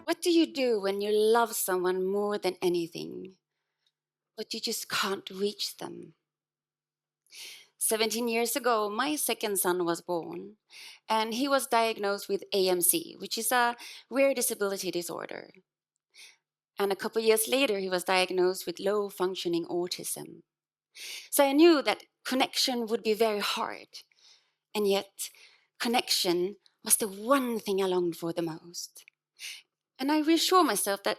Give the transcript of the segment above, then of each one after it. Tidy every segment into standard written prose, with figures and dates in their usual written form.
What do you do when you love someone more than anything, but you just can't reach them? 17 years ago, my second son was born, and he was diagnosed with AMC, which is a rare disability disorder. And a couple years later, he was diagnosed with low functioning autism. So I knew that connection would be very hard. And yet, connection was the one thing I longed for the most. And I reassured myself that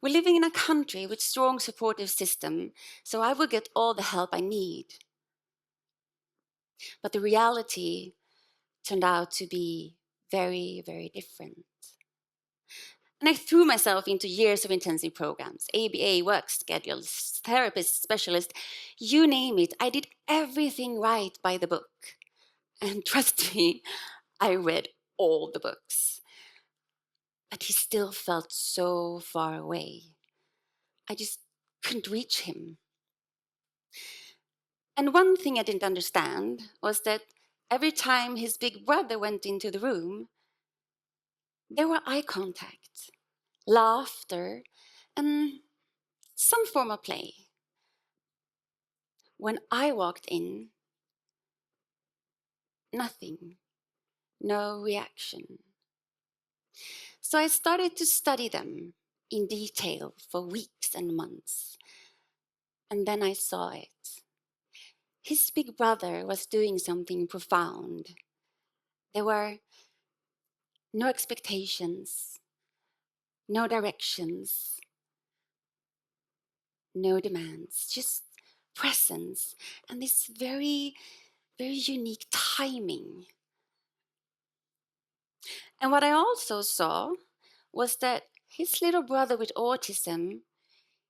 we're living in a country with strong supportive system, so I will get all the help I need. But the reality turned out to be very, very different. And I threw myself into years of intensive programs, ABA, work schedules, therapist, specialist, you name it. I did everything right by the book. And trust me, I read all the books. But he still felt so far away. I just couldn't reach him. And one thing I didn't understand was that every time his big brother went into the room, there were eye contact, laughter, and some form of play. When I walked in, nothing, no reaction. So I started to study them in detail for weeks and months. And then I saw it. His big brother was doing something profound. There were no expectations, no directions, no demands, just presence and this very, very unique timing. And what I also saw was that his little brother with autism,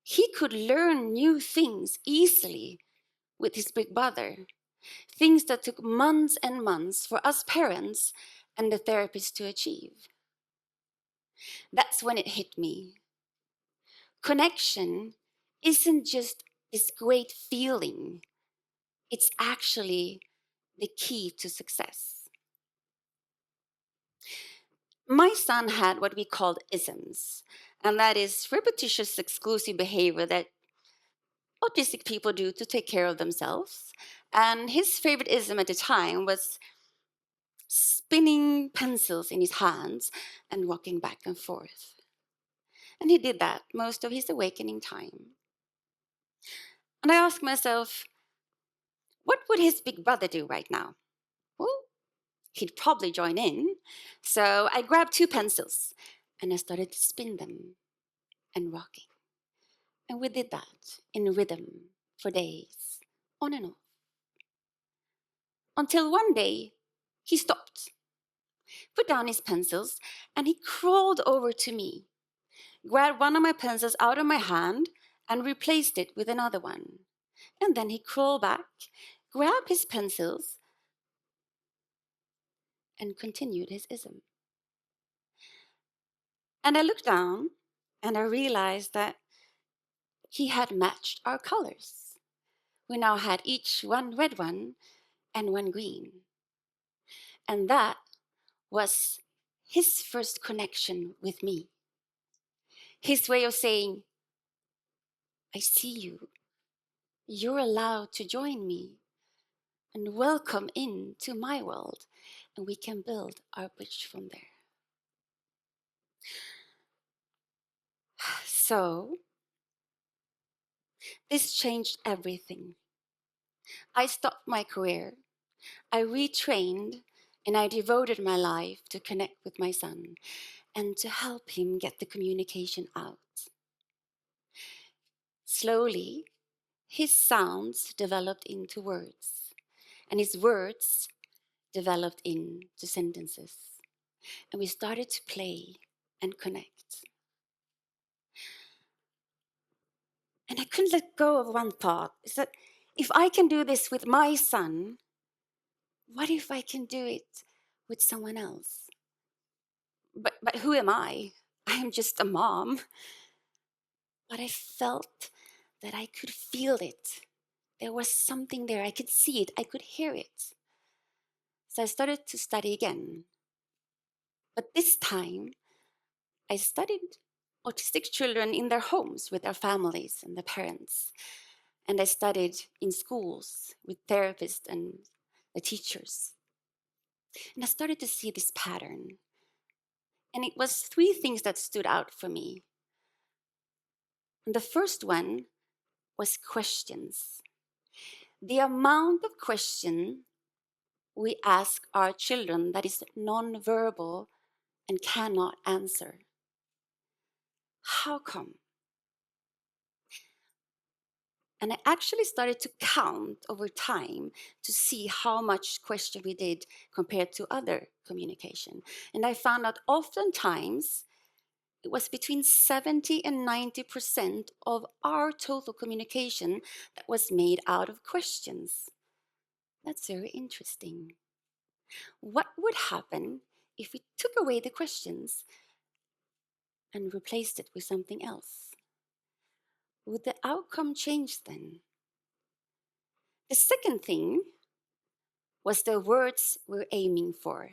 he could learn new things easily with his big brother. Things that took months and months for us parents and the therapists to achieve. That's when it hit me. Connection isn't just this great feeling, it's actually the key to success. My son had what we called isms, and that is repetitious exclusive behavior that autistic people do to take care of themselves. And his favorite ism at the time was spinning pencils in his hands and rocking back and forth. And he did that most of his awakening time. And I asked myself, what would his big brother do right now? Well, he'd probably join in. So I grabbed two pencils and I started to spin them and rocking. And we did that in rhythm for days, on and off. Until one day, he stopped, put down his pencils, and he crawled over to me, grabbed one of my pencils out of my hand, and replaced it with another one. And then he crawled back, grabbed his pencils, and continued his ism. And I looked down, and I realized that he had matched our colors. We now had each one red one and one green. And that was his first connection with me. His way of saying, I see you. You're allowed to join me and welcome into my world, and we can build our bridge from there. So, this changed everything. I stopped my career, I retrained, and I devoted my life to connect with my son and to help him get the communication out. Slowly, his sounds developed into words, and his words developed into sentences. And we started to play and connect. And I couldn't let go of one thought, is that if I can do this with my son, what if I can do it with someone else? But who am I? I am just a mom. But I felt that I could feel it There was something there. I could see it. I could hear it. So I started to study again. But this time, I studied autistic children in their homes with their families and their parents. And I studied in schools with therapists and the teachers. And I started to see this pattern. And it was three things that stood out for me. And the first one was questions. The amount of question we ask our children that is non-verbal and cannot answer. How come? And I actually started to count over time to see how much question we did compared to other communication. And I found out oftentimes it was between 70 and 90% of our total communication that was made out of questions. That's very interesting. What would happen if we took away the questions and replaced it with something else? Would the outcome change then? The second thing was the words we're aiming for.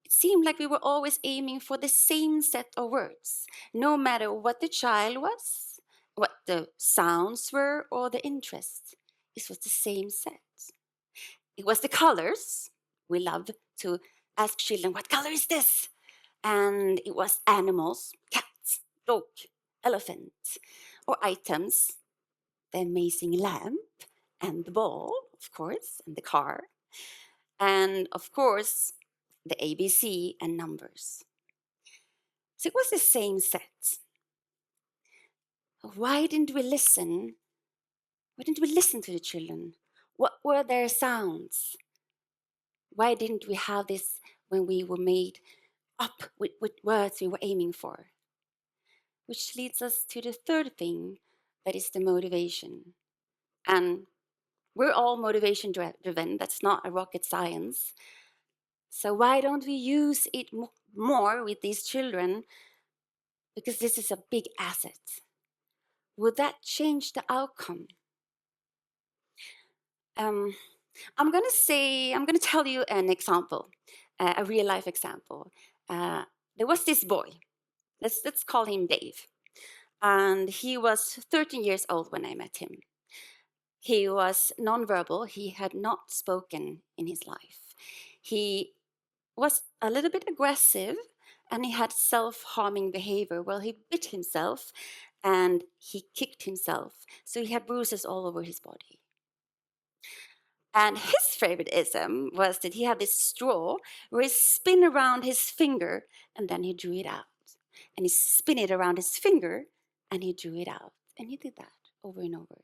It seemed like we were always aiming for the same set of words, no matter what the child was, what the sounds were, or the interests. It was the same set. It was the colors. We loved to ask children, what color is this? And it was animals, cats, dog, elephant, or items, the amazing lamp, and the ball, of course, and the car, and of course, the ABC and numbers. So it was the same set. Why didn't we listen? Why didn't we listen to the children? What were their sounds? Why didn't we have this when we were made up with words we were aiming for? Which leads us to the third thing, that is the motivation. And we're all motivation driven. That's not a rocket science. So why don't we use it more with these children? Because this is a big asset. Would that change the outcome? I'm going to tell you an example, a real life example. There was this boy. Let's call him Dave. And he was 13 years old when I met him. He was nonverbal. He had not spoken in his life. He was a little bit aggressive and he had self-harming behavior. Well, he bit himself and he kicked himself. So he had bruises all over his body. And his favorite ism was that he had this straw where he spin around his finger and then he drew it out. And he spin it around his finger and he drew it out. And he did that over and over.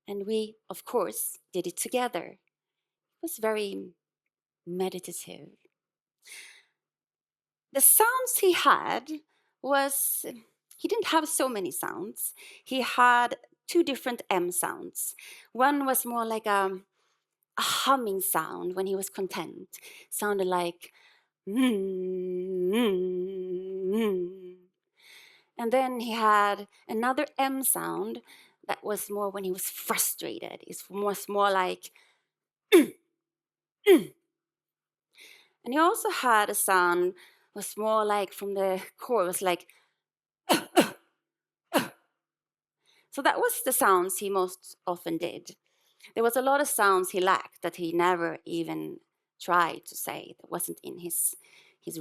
And we, of course, did it together. It was very meditative. The sounds he had was, he didn't have so many sounds. He had two different M sounds. One was more like a humming sound when he was content. Sounded like and then he had another M sound that was more when he was frustrated. It was more like and he also had a sound was more like from the core, it was like so that was the sounds he most often did. There was a lot of sounds he lacked that he never even tried to say, that wasn't in his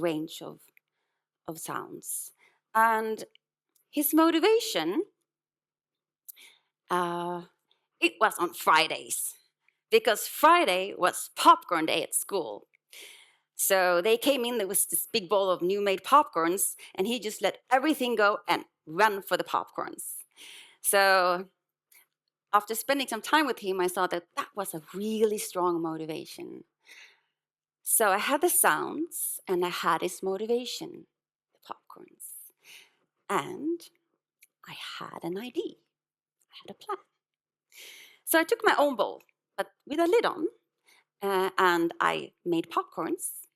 range of sounds. And his motivation, it was on Fridays, because Friday was popcorn day at school. So they came in, there was this big bowl of new made popcorns, and he just let everything go and run for the popcorns. So after spending some time with him, I saw that that was a really strong motivation. So I had the sounds and I had his motivation, the popcorns. And I had an idea. I had a plan. So I took my own bowl, but with a lid on, and I made popcorns.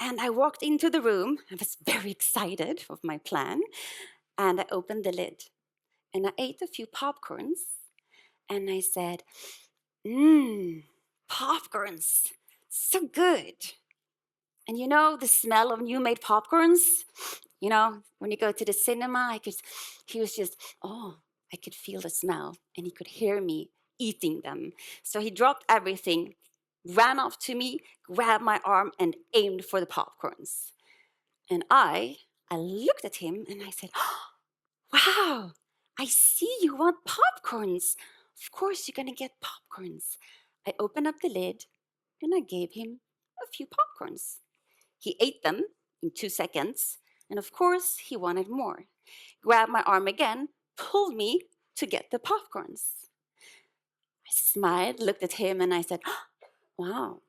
And I walked into the room. I was very excited of my plan. And I opened the lid. And I ate a few popcorns. And I said, popcorns, so good. And you know the smell of new made popcorns? You know, when you go to the cinema, he was just, I could feel the smell and he could hear me eating them. So he dropped everything, ran off to me, grabbed my arm and aimed for the popcorns. And I looked at him and I said, wow, I see you want popcorns. Of course you're going to get popcorns. I opened up the lid and I gave him a few popcorns. He ate them in 2 seconds, and of course he wanted more. Grabbed my arm again, pulled me to get the popcorns. I smiled, looked at him, and I said, wow,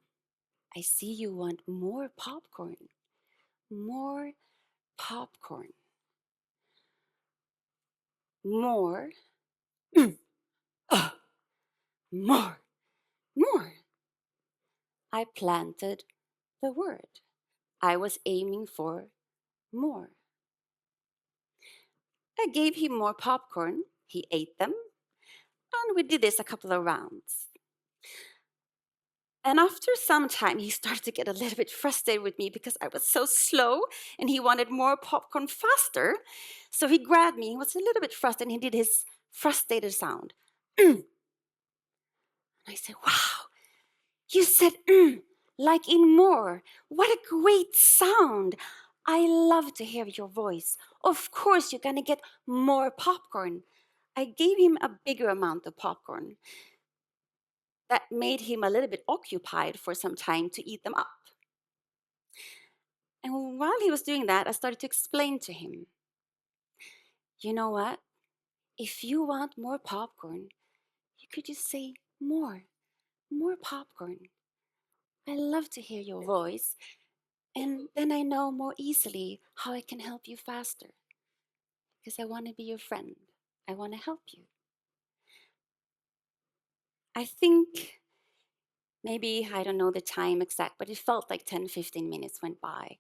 I see you want more popcorn. More popcorn. More. More. More. I planted the word. I was aiming for more. I gave him more popcorn. He ate them. And we did this a couple of rounds. And after some time, he started to get a little bit frustrated with me because I was so slow and he wanted more popcorn faster. So he grabbed me, he was a little bit frustrated, and he did his frustrated sound. And I said, wow, you said like in more. What a great sound. I love to hear your voice. Of course, you're going to get more popcorn. I gave him a bigger amount of popcorn. That made him a little bit occupied for some time to eat them up. And while he was doing that, I started to explain to him, you know what? If you want more popcorn, you could just say more popcorn. I love to hear your voice. And then I know more easily how I can help you faster. Because I want to be your friend. I want to help you. I think maybe, I don't know the time exact, but it felt like 10, 15 minutes went by.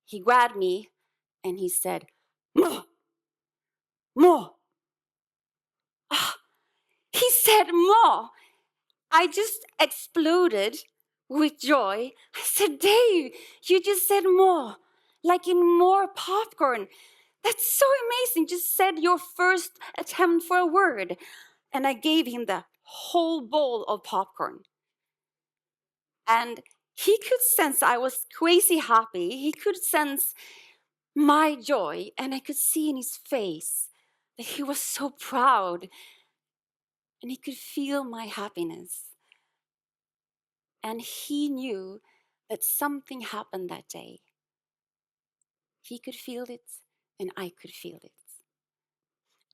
He grabbed me and he said, more, more. Ah, he said more. I just exploded with joy. I said, Dave, you just said more, like in more popcorn. That's so amazing. Just said your first attempt for a word. And I gave him the whole bowl of popcorn. And he could sense I was crazy happy. He could sense my joy. And I could see in his face that he was so proud. And he could feel my happiness. And he knew that something happened that day. He could feel it, and I could feel it.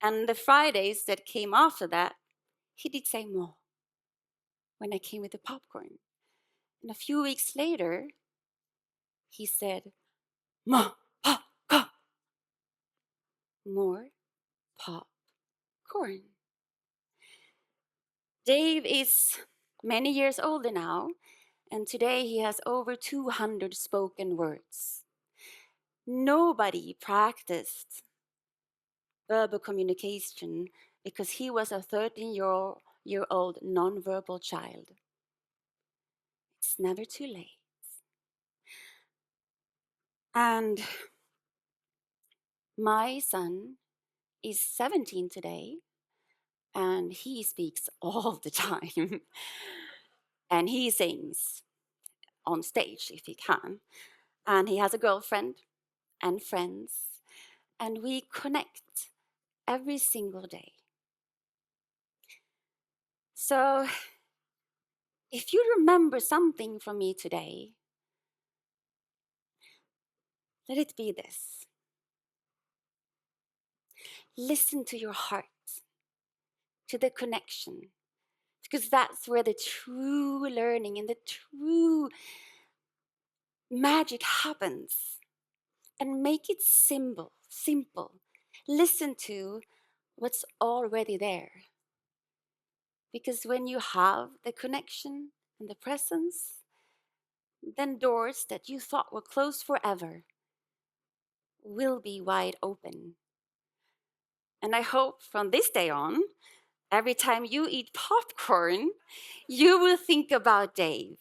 And the Fridays that came after that, he did say more when I came with the popcorn. And a few weeks later, he said, more popcorn. More popcorn. Dave is many years older now, and today he has over 200 spoken words. Nobody practiced verbal communication because he was a 13-year-old nonverbal child. It's never too late. And my son is 17 today, and he speaks all the time. And he sings on stage if he can. And he has a girlfriend and friends, and we connect every single day. So if you remember something from me today, let it be this. Listen to your heart, to the connection, because that's where the true learning and the true magic happens. And make it simple. Listen to what's already there. Because when you have the connection and the presence, then doors that you thought were closed forever will be wide open. And I hope from this day on Every time you eat popcorn, you will think about Dave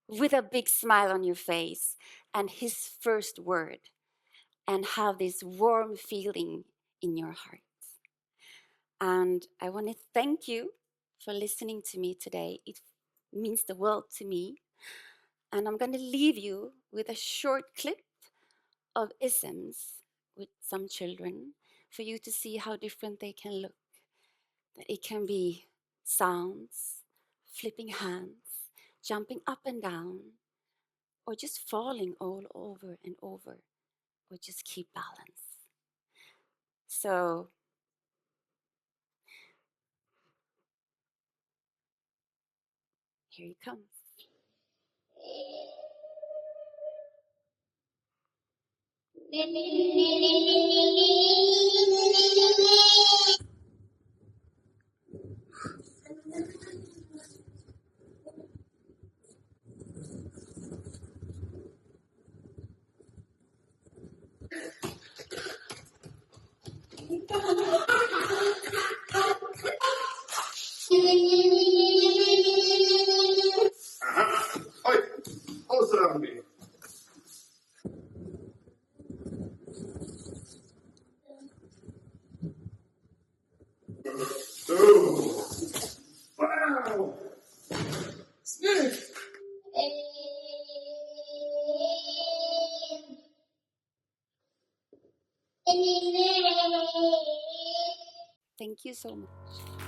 with a big smile on your face and his first word, and have this warm feeling in your heart. And I want to thank you for listening to me today. It means the world to me. And I'm going to leave you with a short clip of isms with some children for you to see how different they can look. That it can be sounds, flipping hands, jumping up and down, or just falling all over and over, or just keep balance. So here he comes. Oj, och så rör vi. Oh, wow! Snyggt! Thank you so much.